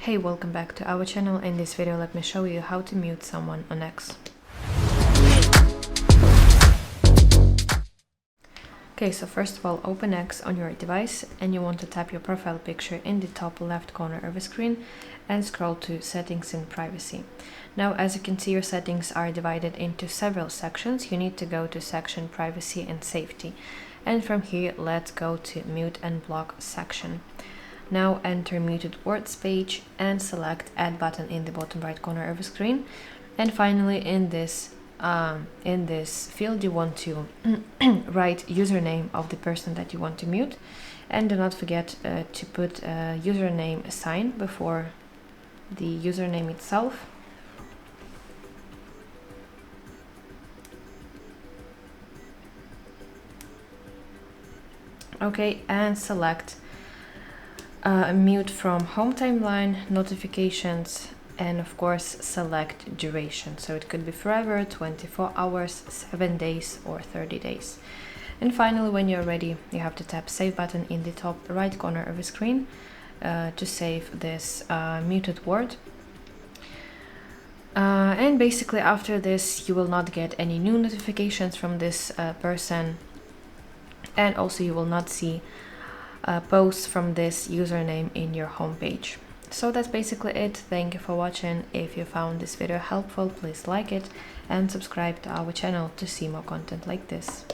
Hey, welcome back to our channel. In this video, let me show you how to mute someone on X. Okay, so first of all, open X on your device and you want to tap your profile picture in the top left corner of the screen and scroll to Settings and Privacy. Now, as you can see, your settings are divided into several sections. You need to go to section Privacy and Safety. And from here, let's go to Mute and Block section. Now enter muted words page and select Add button in the bottom right corner of the screen. And finally, in this field, you want to write username of the person that you want to mute, and do not forget to put a username sign before the username itself. Okay, and select mute from home timeline, notifications, and of course select duration. So it could be forever, 24 hours, 7 days, or 30 days. And finally, when you're ready, you have to tap Save button in the top right corner of the screen to save this muted word. And basically after this, you will not get any new notifications from this person, and also you will not see posts from this username in your homepage. So that's basically it. Thank you for watching. If you found this video helpful, please like it and subscribe to our channel to see more content like this.